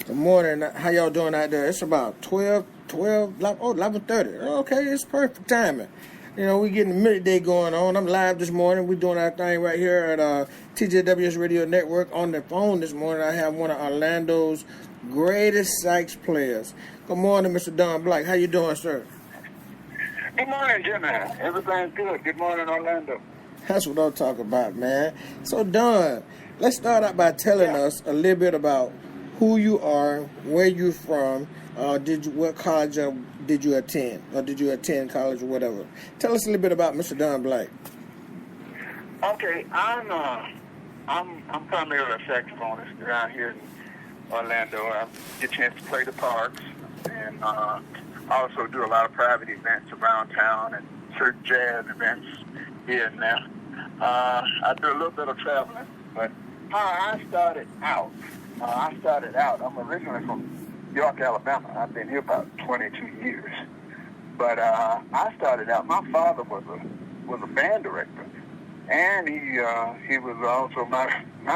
Good morning. How y'all doing out there? It's about 11:30. Okay, it's perfect timing. You know, we getting the midday going on. I'm live this morning. We're doing our thing right here at TJWS Radio Network. On the phone this morning, I have one of Orlando's greatest sax players. Good morning, Mr. Don Black. How you doing, sir? Good morning, Jimmy. Everything's good. Good morning, Orlando. That's what I'm talking about, man. So, Don, let's start out by telling us a little bit about who you are, where you're from, what college did you attend, or did you attend college or whatever. Tell us a little bit about Mr. Don Black. Okay, I'm primarily a saxophonist around here in Orlando. I get a chance to play the parks, and I also do a lot of private events around town and certain jazz events here and there. I do a little bit of traveling, but how I started out, I'm originally from York, Alabama. I've been here about 22 years. But I started out, my father was a band director, and he was also my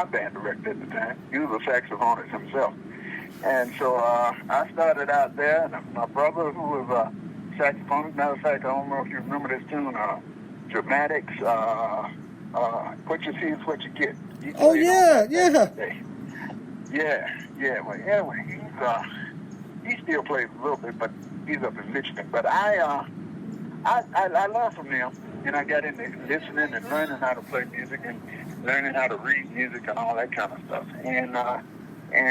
band director at the time. He was a saxophonist himself. And so I started out there, and my brother, who was a saxophonist, matter of fact, I don't know if you remember this tune, Dramatics, what you see is what you get. Oh, yeah. Yeah. Well, anyway, he still plays a little bit, but he's up in Michigan. But I learned from them, and I got into listening and learning how to play music and learning how to read music and all that kind of stuff. And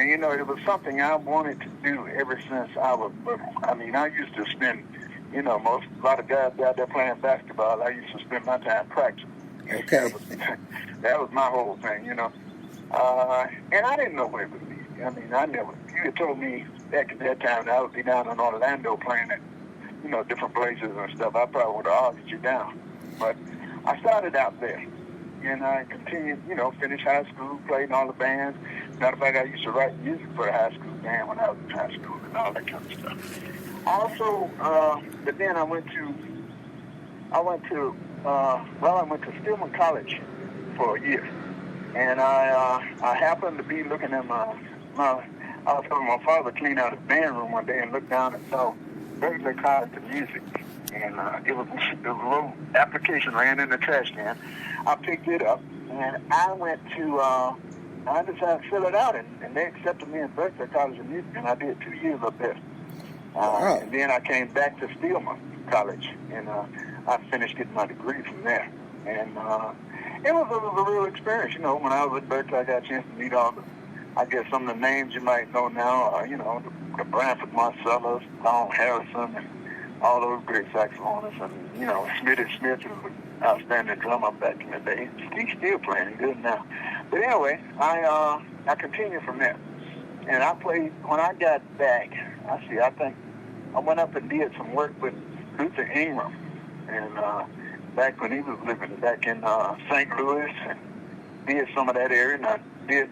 you know, it was something I wanted to do ever since I was little. I mean, I used to spend, you know, a lot of guys out there playing basketball, I used to spend my time practicing. Okay. That was my whole thing, you know. And I didn't know what it would be. I mean, you had told me back at that time that I would be down in Orlando playing at, you know, different places and stuff. I probably would have argued you down. But I started out there. And I continued, you know, finished high school, played in all the bands. Matter of fact, I used to write music for the high school band when I was in high school and all that kind of stuff. Also, but then I went to Stillman College for a year. And I happened to be looking at I was helping my father clean out his band room one day and looked down and saw Berkeley College of Music. And it was a little application laying in the trash can. I picked it up, and I decided to fill it out, and they accepted me in Berkeley College of Music, and I did 2 years up there. Wow. And then I came back to Stillman College, and I finished getting my degree from there. And it was a real experience. You know, when I was at Berkeley, I got a chance to meet some of the names you might know now, you know, the Branford Marcellus, Don Harrison, and all those great saxophonists, and, you know, Smitty Smith was an outstanding drummer back in the day. He's still playing good now. But anyway, I continued from there. And I played, when I got back, I think I went up and did some work with Luther Ingram, and back when he was living back in St. Louis, and did some of that area, and I did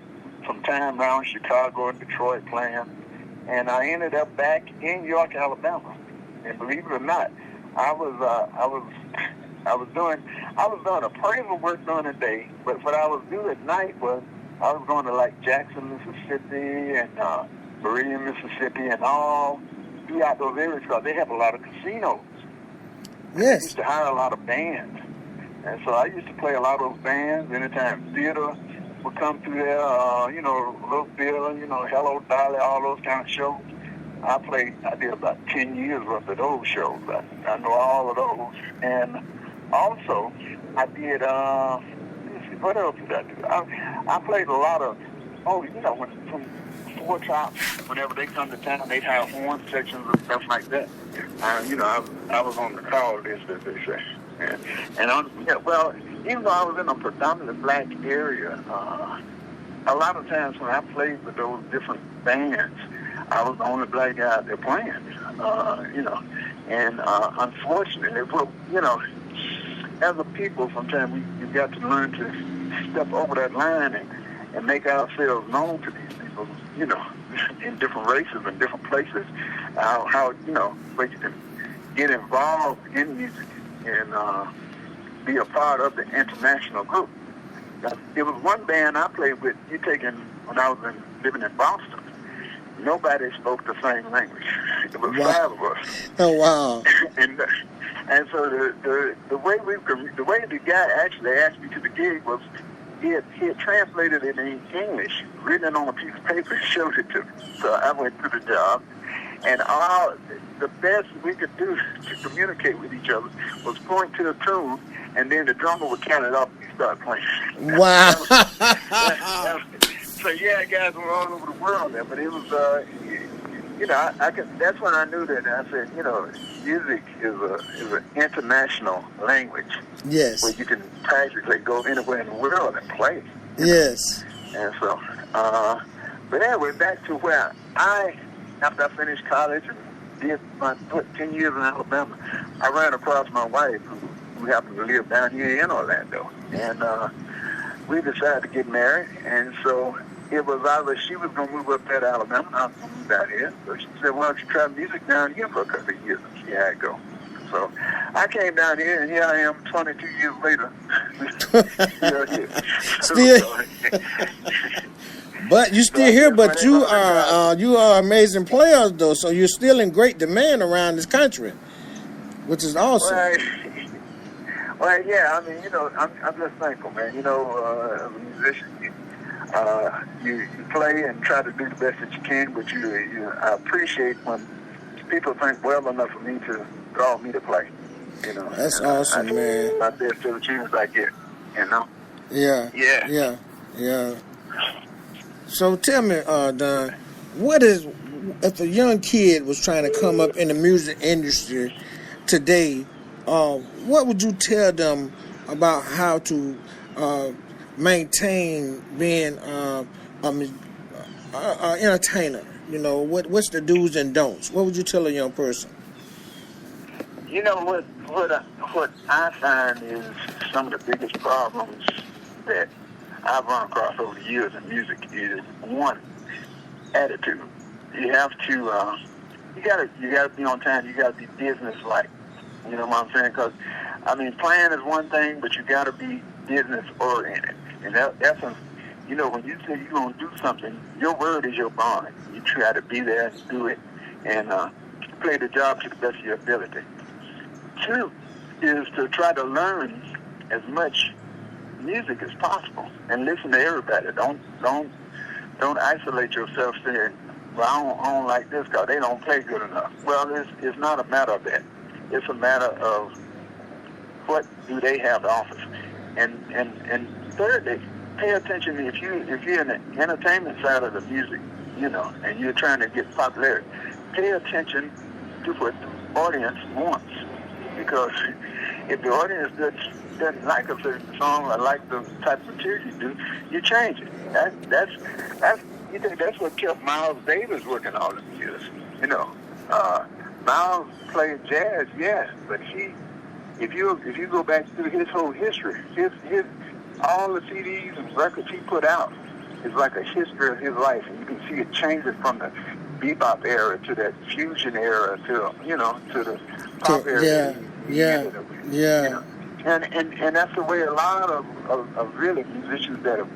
some time around Chicago and Detroit playing. And I ended up back in York, Alabama. And believe it or not, I was doing appraisal work during the day, but what I was doing at night was I was going to like Jackson, Mississippi, and Berea, Mississippi, and all throughout those areas because they have a lot of casinos. Yes. I used to hire a lot of bands, and so I used to play a lot of those bands. Anytime theater would come through there, you know, Little Bill, you know, Hello Dolly, all those kind of shows. I did about 10 years worth of those shows. I know all of those. And also, I did, what else did I do? I played a lot of, you know, from Four Tops, whenever they come to town, they'd have horn sections and stuff like that. You know, I was on the call list, as they say. Well, even though I was in a predominantly black area, a lot of times when I played with those different bands, I was the only black guy out there playing, you know. And unfortunately, you know, as a people, sometimes we've got to learn to step over that line and make ourselves known to these people, you know, in different races and different places, how you know, where you can get involved in music and be a part of the international group. It was one band I played with, when I was living in Boston. nobody spoke the same language. It was Wow. 5 of us. Oh, wow. and so the way the guy actually asked me to the gig was he had translated it in English, written it on a piece of paper, and showed it to me. So I went to the job, and the best we could do to communicate with each other was point to a tune, and then the drummer would count it up and start playing. Wow. So yeah, guys were all over the world there, but it was, that's when I knew that. I said, music is an international language. Yes. Where you can practically go anywhere in the world and play. Yes. And so, but anyway, back to where after I finished college and did my 10 years in Alabama, I ran across my wife who happened to live down here in Orlando. And we decided to get married. And so it was either she was going to move up there to Alabama and I was going to move down here. So she said, why don't you try music down here for a couple of years? And she had to go. So I came down here, and here I am 22 years later. Still. But you still here, but you are amazing players, though, so you're still in great demand around this country, which is awesome. Well, yeah, I mean, I'm just thankful, man. As a musician, you play and try to do the best that you can, but I appreciate when people think well enough of me to draw me to play. That's awesome, man. My best to the chance I get, Yeah. Yeah. Yeah. So tell me, Don, if a young kid was trying to come up in the music industry today, what would you tell them about how to maintain being an entertainer? What's the do's and don'ts? What would you tell a young person? What I find is some of the biggest problems that I've run across over the years in music is, one, attitude. You have to, you gotta be on time. You gotta be business-like. You know what I'm saying? Because, playing is one thing, but you gotta be business-oriented. And that's when you say you're gonna do something, your word is your bond. You try to be there and do it, and play the job to the best of your ability. 2 is to try to learn as much music as possible and listen to everybody. Don't isolate yourself saying, well, I don't like this because they don't play good enough. Well, it's not a matter of that. It's a matter of what do they have to offer. And thirdly, pay attention if you're in the entertainment side of the music, and you're trying to get popularity. Pay attention to what the audience wants. Because if the audience doesn't like a certain song or like the type of material you do, you change it. You think that's what kept Miles Davis working all the years. Miles played jazz, yeah, but if you go back through his whole history, his all the CDs and records he put out is like a history of his life, and you can see it changes from the bebop era to that fusion era to the pop era. Yeah. And that's the way a lot of really musicians that have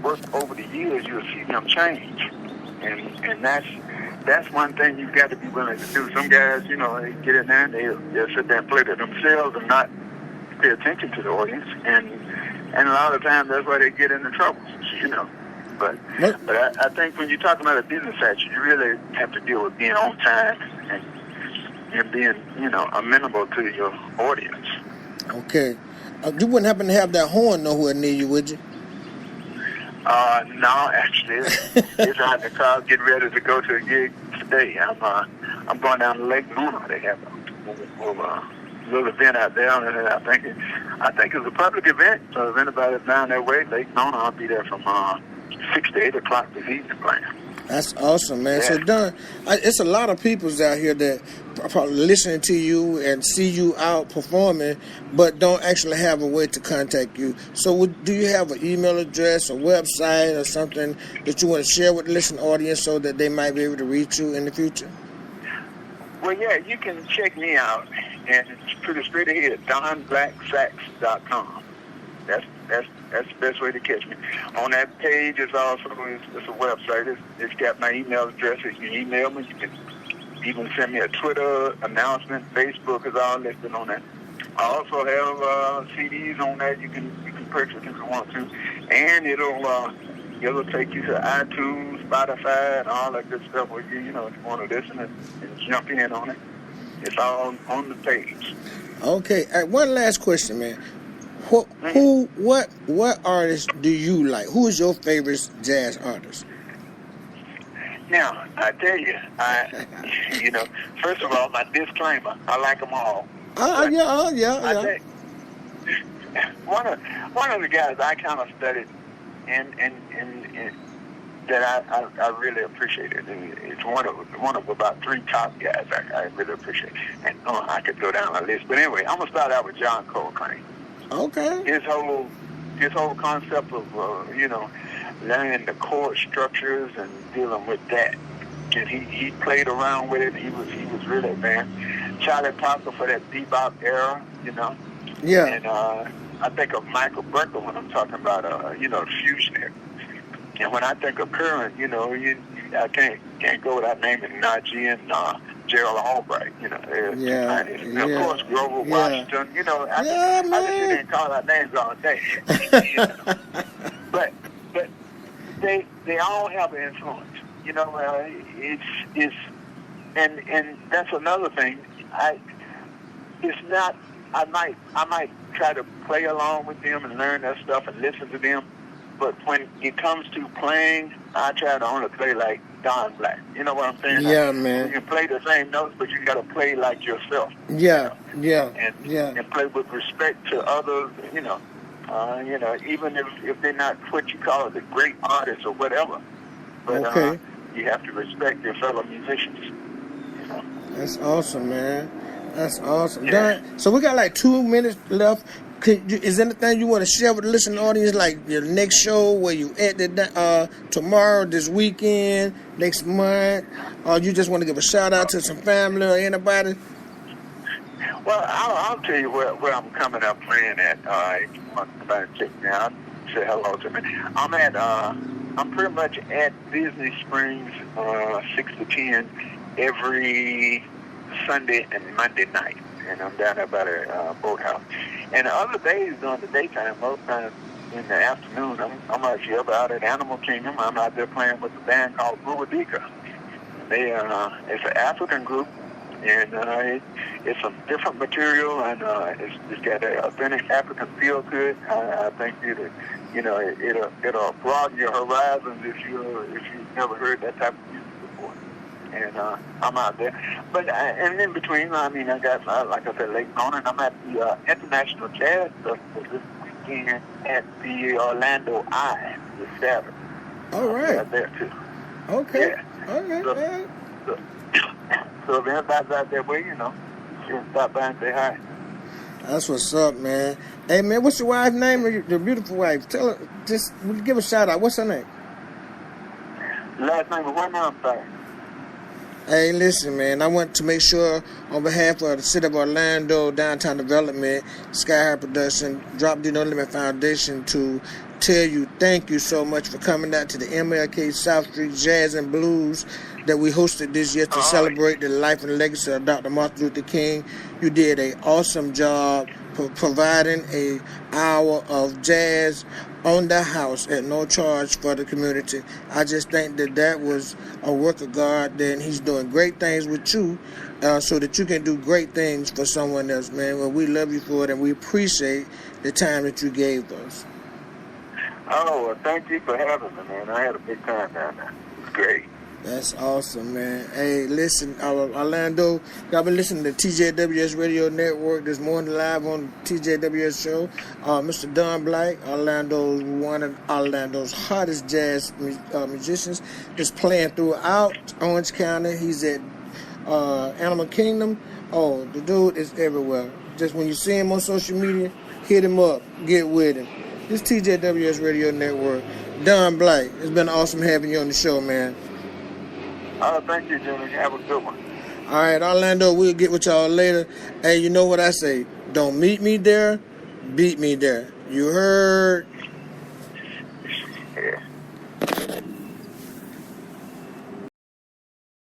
worked over the years, you'll see them change. And that's one thing you've got to be willing to do. Some guys, they get in there and they'll sit there and play to themselves and not pay attention to the audience. And a lot of times that's why they get into trouble, But I think when you're talking about a business side, you really have to deal with being on time and being, amenable to your audience. Okay. You wouldn't happen to have that horn nowhere near you, would you? No, actually, it's out in the car getting ready to go to a gig today. I'm going down to Lake Nona. They have a little event out there, and I think it's a public event. So if anybody's down that way, Lake Nona, I'll be there from 6 to 8 o'clock this evening playing. That's awesome, man. Yeah. So, Don, it's a lot of people out here that are probably listening to you and see you out performing, but don't actually have a way to contact you. So, do you have an email address, a website, or something that you want to share with the listening audience so that they might be able to reach you in the future? Well, yeah, you can check me out, and it's pretty straight ahead, DonBlackSax.com. That's That's the best way to catch me. On that page is also it's a website. It's got my email address. You can email me. You can even send me a Twitter announcement. Facebook is all listed on that. I also have CDs on that you can purchase if you want to, and it'll take you to iTunes, Spotify, and all that good stuff. Where if you want to listen and jump in on it, it's all on the page. Okay. One last question, man. What artists do you like? Who is your favorite jazz artist? Now, I tell you, first of all, my disclaimer, I like them all. Yeah. One of the guys I kind of studied and that I really appreciated. It's one of about 3 top guys I really appreciate. And I could go down the list. But anyway, I'm gonna start out with John Coltrane. Okay. His whole concept of learning the chord structures and dealing with that. And he played around with it. He was really advanced. Charlie Parker for that bebop era, Yeah. And I think of Michael Brecker when I'm talking about the fusionary. And when I think of current, I can't go without naming Najee and Gerald Albright. Of course, Grover Washington. I just didn't call out names all day. But they all have an influence. It's and that's another thing. It's not. I might try to play along with them and learn that stuff and listen to them. But when it comes to playing, I try to only play like Don Black. You know what I'm saying? Yeah, man. You can play the same notes, but you got to play like yourself. Yeah. And play with respect to others. Even if they're not what you call the great artists or whatever. But you have to respect your fellow musicians. That's awesome, man. That's awesome. Yeah. Don, so we got like 2 minutes left. Is there anything you want to share with the listening audience, like your next show, where you at tomorrow, this weekend, next month, or you just want to give a shout out to some family or anybody? Well, I'll tell you where I'm coming up playing at. If you want to check me out, say hello to me. I'm pretty much at Disney Springs 6 to 10 every Sunday and Monday night. And I'm down there by the boathouse. And the other days during the daytime, most times in the afternoon, I'm actually up out at Animal Kingdom. I'm out there playing with a band called Ruwadika. It's an African group, and it's some different material, and it's got an authentic African feel to it. I think it'll broaden your horizons if you've never heard that type of music before. And I'm out there. But and in between, I got, like I said, late morning, I'm at the International Jazz Festival this weekend at the Orlando Eye this Saturday. All right. I'm there too. Okay. Yeah. All right. So if anybody's out there, you can stop by and say hi. That's what's up, man. Hey, man, what's your wife's name? Your beautiful wife. Tell her, just give a shout out. What's her name? Last name is what now? I'm sorry. Hey, listen, man, I want to make sure on behalf of the City of Orlando, Downtown Development, Sky High Production, Drop D No Limit Foundation to tell you thank you so much for coming out to the MLK South Street Jazz and Blues that we hosted this year to celebrate the life and legacy of Dr. Martin Luther King. You did an awesome job providing an hour of jazz on the house at no charge for the community. I just think that was a work of God, and he's doing great things with you so that you can do great things for someone else, man. Well, we love you for it, and we appreciate the time that you gave us. Oh, well, thank you for having me, man. I had a big time down there. It was great. That's awesome, man. Hey, listen, Orlando, y'all been listening to TJWS Radio Network this morning live on TJWS show. Mr. Don Black, one of Orlando's hottest jazz musicians, is playing throughout Orange County. He's at Animal Kingdom. Oh, the dude is everywhere. Just when you see him on social media, hit him up, get with him. This TJWS Radio Network. Don Black, it's been awesome having you on the show, man. Thank you, Jimmy. Have a good one. All right, Orlando, we'll get with y'all later. Hey, you know what I say? Don't meet me there. beat me there. You heard